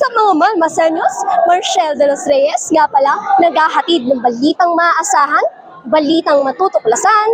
What's up mga Malmasenyos? Marshel de los Reyes nga pala, naghahatid ng balitang maaasahan, balitang matutuklasan,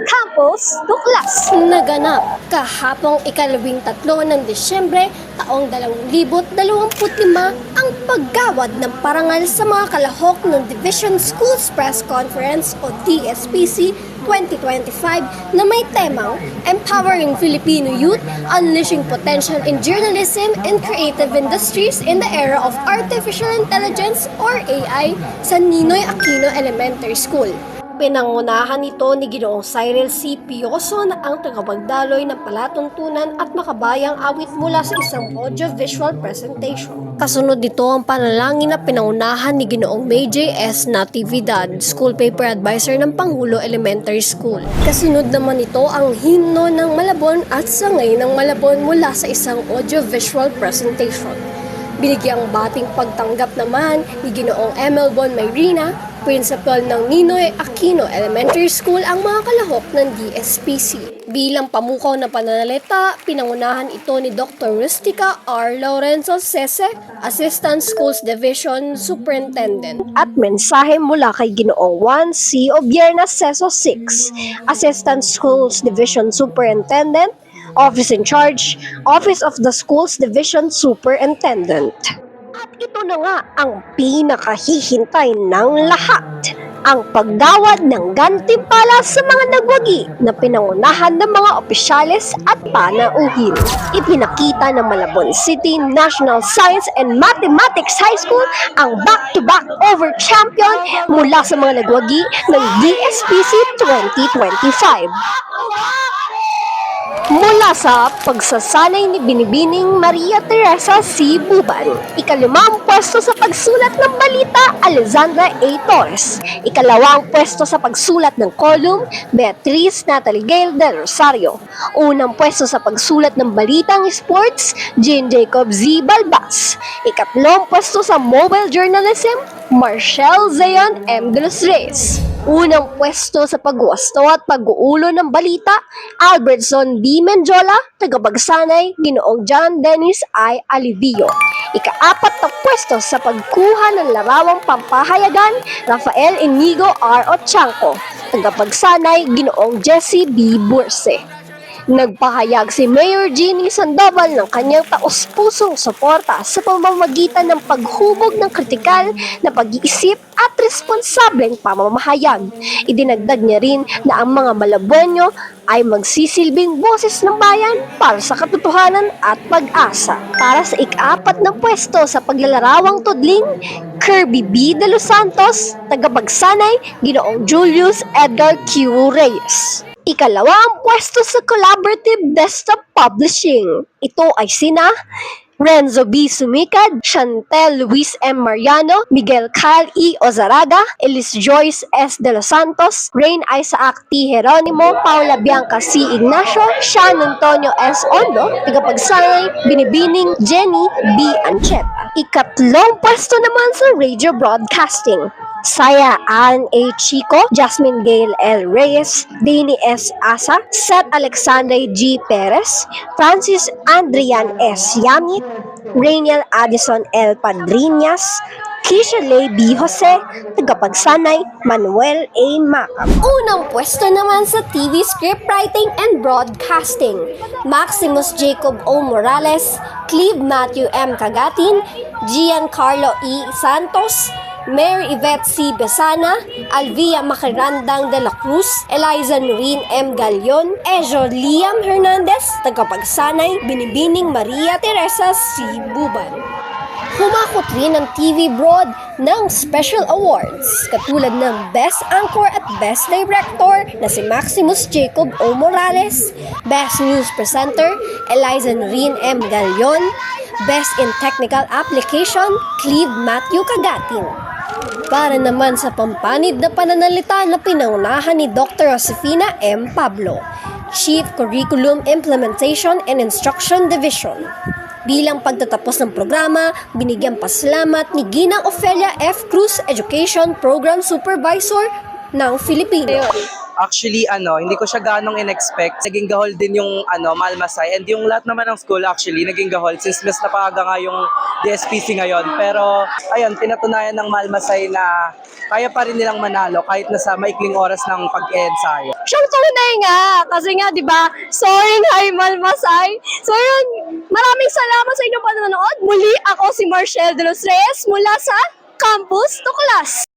Campus Tuklas. Naganap kahapong ika-13 ng Disyembre taong 2025 ang paggawad ng parangal sa mga kalahok ng Division Schools Press Conference o DSPC 2025 na may temang Empowering Filipino Youth, Unleashing Potential in Journalism and Creative Industries in the Era of Artificial Intelligence or AI sa Ninoy Aquino Elementary School. Pinangunahan ito ni Ginoong Cyril C. Pioso na ang tagapagdaloy ng palatuntunan at makabayang awit mula sa isang audio-visual presentation. Kasunod nito ang panalangin na pinangunahan ni Ginoong May J. S. Natividad, School Paper Advisor ng Pangulo Elementary School. Kasunod naman ito ang himno ng Malabon at sangay ng Malabon mula sa isang audio-visual presentation. Binigyang bating pagtanggap naman ni Ginoong Emel Bon Mayrina, Principal ng Ninoy Aquino Elementary School ang mga kalahok ng DSPC. Bilang pamukaw na pananalita, pinangunahan ito ni Dr. Rustica R. Lorenzo Sese, Assistant Schools Division Superintendent. At mensahe mula kay Ginoong Juan C. Obierna Seso 6, Assistant Schools Division Superintendent, Office in Charge, Office of the Schools Division Superintendent. At ito na nga ang pinakahihintay ng lahat, ang paggawad ng gantimpala sa mga nagwagi na pinangunahan ng mga opisyales at panauhin. Ipinakita ng Malabon City National Science and Mathematics High School ang back-to-back over champion mula sa mga nagwagi ng DSPC 2025. Mula sa pagsasanay ni Binibining Maria Teresa C. Buban, ika-5 pwesto sa pagsulat ng balita, Alexandra A. Torres, ika-2 pwesto sa pagsulat ng column, Beatriz Natalie Gail del Rosario, unang pwesto sa pagsulat ng balitang sports, Jean Jacob Z. Balbas, ika-3 pwesto sa mobile journalism, Marshel Zayon M. de los Reyes. Unang pwesto sa pagwasto at pag-uulo ng balita, Albertson D. Menjola, tagapagsanay, Ginoong John Dennis I. Alivio. Ika-4 na pwesto sa pagkuha ng larawang pampahayagan, Rafael Inigo R. Ochanco, tagapagsanay, Ginoong Jesse B. Burse. Nagpahayag si Mayor Jeannie Sandoval ng kanyang taos-pusong suporta sa pamamagitan ng paghubog ng kritikal na pag-iisip at responsableng pamamahayag. Idinagdag niya rin na ang mga Malabonyo ay magsisilbing boses ng bayan para sa katotohanan at pag-asa. Para sa ika-4 na pwesto sa paglalarawang tudling, Kirby B. de los Santos, tagapagsanay, Ginoong Julius Edgar Q. Reyes. Ika-2 ang pwesto sa Collaborative Desktop Publishing. Ito ay sina Renzo B. Sumikad, Chantel Luis M. Mariano, Miguel Kyle E. Ozaraga, Elis Joyce S. de los Santos, Rain Isaac T. Jeronimo, Paula Bianca C. Ignacio, Sean Antonio S. Ondo, tagapagsanay, Binibining Jenny B. Ancheta. Ika-3 pwesto naman sa Radio Broadcasting. Saya Ann A. Chico, Jasmine Gail L. Reyes, Dini S. Asa, Seth Alexandre G. Perez, Francis Andrian S. Yamit, Rainiel Addison L. Padriñas, Keisha Lay B. Jose, tagapagsanay, Manuel A. Macab. Unang pwesto naman sa TV Scriptwriting and Broadcasting, Maximus Jacob O. Morales, Cleve Matthew M. Cagatin, Giancarlo E. Santos, Mary Yvette C. Besana, Alvia Macarandang de la Cruz, Eliza Nurin M. Galion, Ejo Liam Hernandez, tagapagsanay, Binibining Maria Teresa C. Buban. Humakot rin ang TV Broad ng Special Awards, katulad ng Best Anchor at Best Director na si Maximus Jacob O. Morales, Best News Presenter, Eliza Nurin M. Galion, Best in Technical Application, Cleve Matthew Cagatin. Para naman sa pampanid na pananalita na pinangunahan ni Dr. Josefina M. Pablo, Chief Curriculum Implementation and Instruction Division. Bilang pagtatapos ng programa, binigyang pasalamat ni Ginang Ofelia F. Cruz, Education Program Supervisor ng Filipino. Actually, hindi ko siya ganong in-expect. Naging gahol din yung Malmasay. And yung lahat naman ng school actually, naging gahol since mas napaaga nga yung DSPC ngayon. Pero, ayun, pinatunayan ng Malmasay na kaya pa rin nilang manalo kahit nasa maikling oras ng pag-ensayo. Siyang tunay nga, kasi nga, di ba, soaring high Malmasay. So yun, maraming salamat sa inyong panonood. Muli ako si Marshall de los Reyes mula sa Campus to Class.